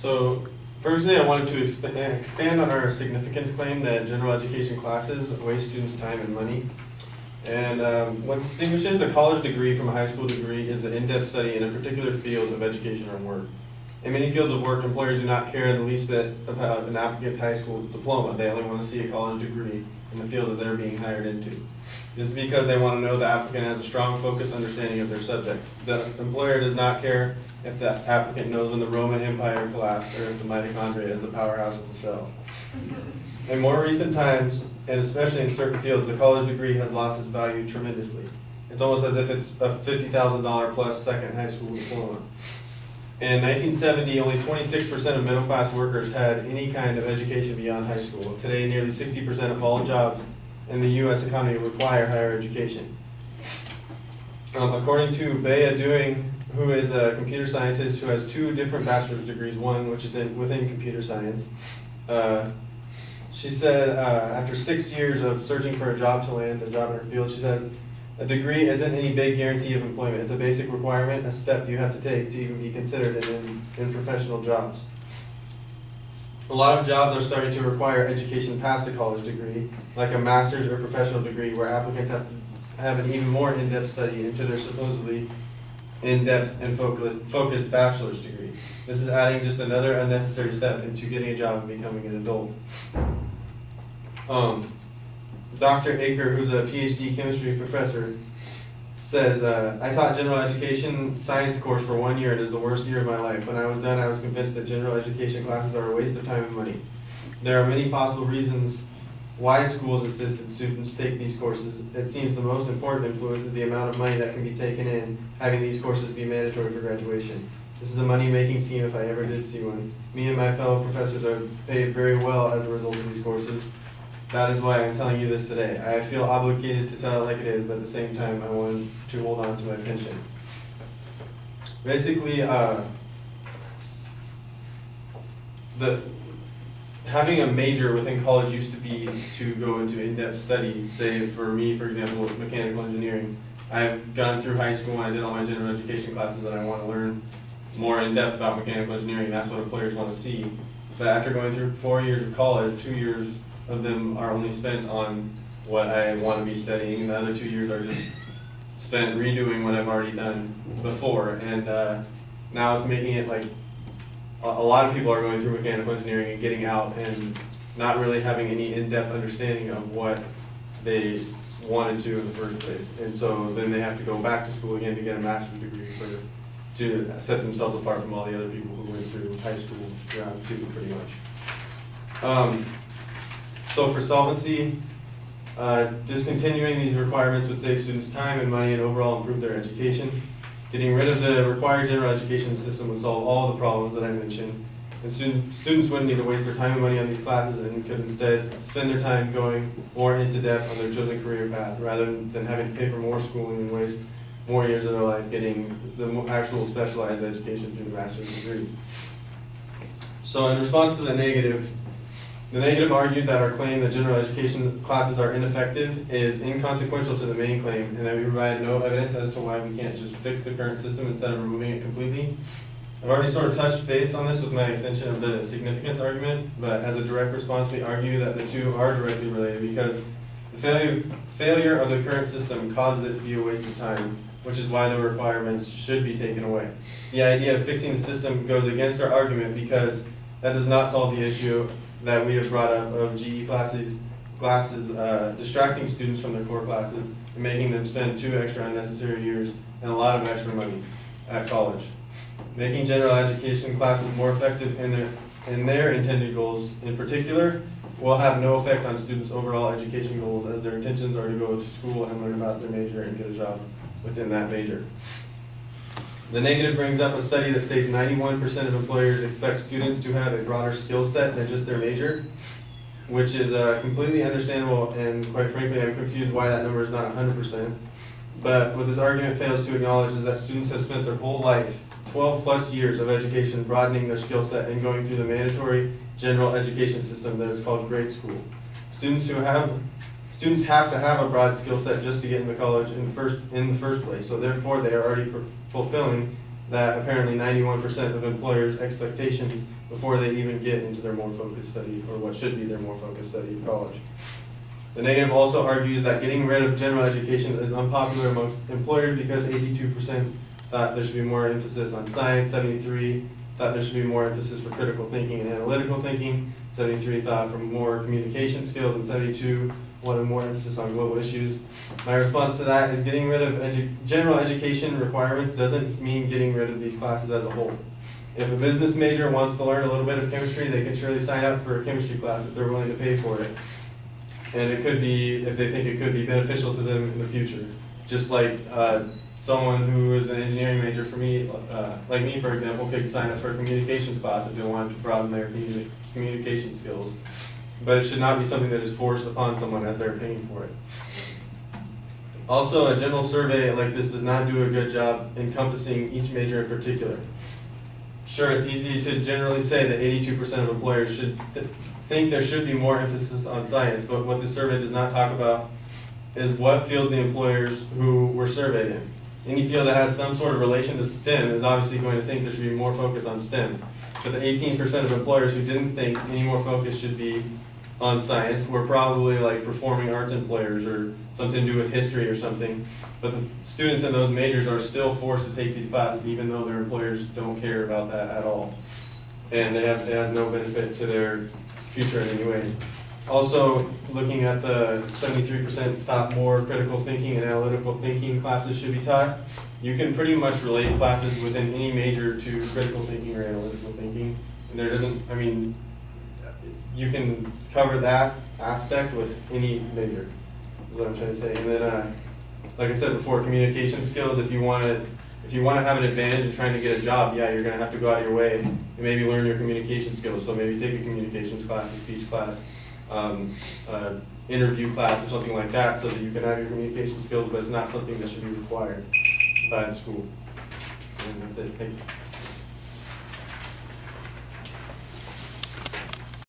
So, firstly, I wanted to expand on our significance claim that general education classes waste students' time and money. And what distinguishes a college degree from a high school degree is the in-depth study in a particular field of education or work. In many fields of work, employers do not care the least bit about an applicant's high school diploma. They only want to see a college degree in the field that they're being hired into. This is because they want to know the applicant has a strong, focused understanding of their subject. The employer does not care if the applicant knows when the Roman Empire collapsed or if the mitochondria is the powerhouse of the cell. In more recent times, and especially in certain fields, the college degree has lost its value tremendously. It's almost as if it's a $50,000 plus second high school diploma. In 1970, only 26% of middle-class workers had any kind of education beyond high school. Today, nearly 60% of all jobs in the U.S. economy require higher education. According to Bea Doing, who is a computer scientist who has 2 different bachelor's degrees, one which is within computer science, she said after 6 years of searching for a job to land a job in her field, she said, a degree isn't any big guarantee of employment. It's a basic requirement, a step you have to take to even be considered in professional jobs. A lot of jobs are starting to require education past a college degree, like a master's or professional degree, where applicants have to have an even more in-depth study into their supposedly in-depth and focused bachelor's degree. This is adding just another unnecessary step into getting a job and becoming an adult. Dr. Aker, who's a PhD chemistry professor, says, I taught general education science course for 1 year and it is the worst year of my life. When I was done, I was convinced that general education classes are a waste of time and money. There are many possible reasons why schools insist that students take these courses. It seems the most important influence is the amount of money that can be taken in having these courses be mandatory for graduation. This is a money-making scheme if I ever did see one. Me and my fellow professors are paid very well as a result of these courses. That is why I'm telling you this today. I feel obligated to tell it like it is, but at the same time, I want to hold on to my pension. Basically, having a major within college used to be to go into in-depth study. Say for me, for example, with mechanical engineering, I've gone through high school and I did all my general education classes and I want to learn more in depth about mechanical engineering. That's what employers want to see. But after going through 4 years of college, 2 years of them are only spent on what I want to be studying, and the other 2 years are just spent redoing what I've already done before. And now it's making it like a lot of people are going through mechanical engineering and getting out and not really having any in-depth understanding of what they wanted to in the first place. And so then they have to go back to school again to get a master's degree to set themselves apart from all the other people who went through high school round 2 pretty much. So for solvency, discontinuing these requirements would save students time and money and overall improve their education. Getting rid of the required general education system would solve all the problems that I mentioned. And students wouldn't need to waste their time and money on these classes and could instead spend their time going more into depth on their chosen career path rather than having to pay for more schooling and waste more years of their life getting the actual specialized education through the master's degree. So in response to the negative argued that our claim that general education classes are ineffective is inconsequential to the main claim, and that we provide no evidence as to why we can't just fix the current system instead of removing it completely. I've already sort of touched base on this with my extension of the significance argument, but as a direct response, we argue that the two are directly related because the failure of the current system causes it to be a waste of time, which is why the requirements should be taken away. The idea of fixing the system goes against our argument because that does not solve the issue that we have brought up of GE classes distracting students from their core classes and making them spend 2 extra unnecessary years and a lot of extra money at college. Making general education classes more effective in their intended goals in particular will have no effect on students' overall education goals as their intentions are to go to school and learn about their major and get a job within that major. The negative brings up a study that states 91% of employers expect students to have a broader skill set than just their major, which is completely understandable, and quite frankly, I'm confused why that number is not 100%. But what this argument fails to acknowledge is that students have spent their whole life, 12 plus years of education, broadening their skill set and going through the mandatory general education system that is called grade school. Students have to have a broad skill set just to get into college in the first place, so therefore they are already fulfilling that apparently 91% of employers' expectations before they even get into their more focused study, or what should be their more focused study in college. The negative also argues that getting rid of general education is unpopular amongst employers because 82% thought there should be more emphasis on science, 73 thought there should be more emphasis for critical thinking and analytical thinking, 73 thought for more communication skills, and 72 wanted more emphasis on global issues. My response to that is getting rid of general education requirements doesn't mean getting rid of these classes as a whole. If a business major wants to learn a little bit of chemistry, they can surely sign up for a chemistry class if they're willing to pay for it. And it could be, if they think it could be beneficial to them in the future. Just like someone who is an engineering major for me, like me for example, could sign up for a communications class if they wanted to broaden their communication skills. But it should not be something that is forced upon someone as they're paying for it. Also, a general survey like this does not do a good job encompassing each major in particular. Sure, it's easy to generally say that 82% of employers should think there should be more emphasis on science, but what this survey does not talk about is what fields the employers who were surveyed in. Any field that has some sort of relation to STEM is obviously going to think there should be more focus on STEM. But the 18% of employers who didn't think any more focus should be on science were probably like performing arts employers or something to do with history or something. But the students in those majors are still forced to take these classes even though their employers don't care about that at all. And it has no benefit to their future in any way. Also, looking at the 73% thought more critical thinking and analytical thinking classes should be taught, you can pretty much relate classes within any major to critical thinking or analytical thinking. And there doesn't, I mean, you can cover that aspect with any major, is what I'm trying to say. And then, like I said before, communication skills, if you want to have an advantage in trying to get a job, yeah, you're going to have to go out of your way and maybe learn your communication skills. So maybe take a communications class, a speech class, interview class or something like that so that you can have your communication skills, but it's not something that should be required by the school. And that's it. Thank you.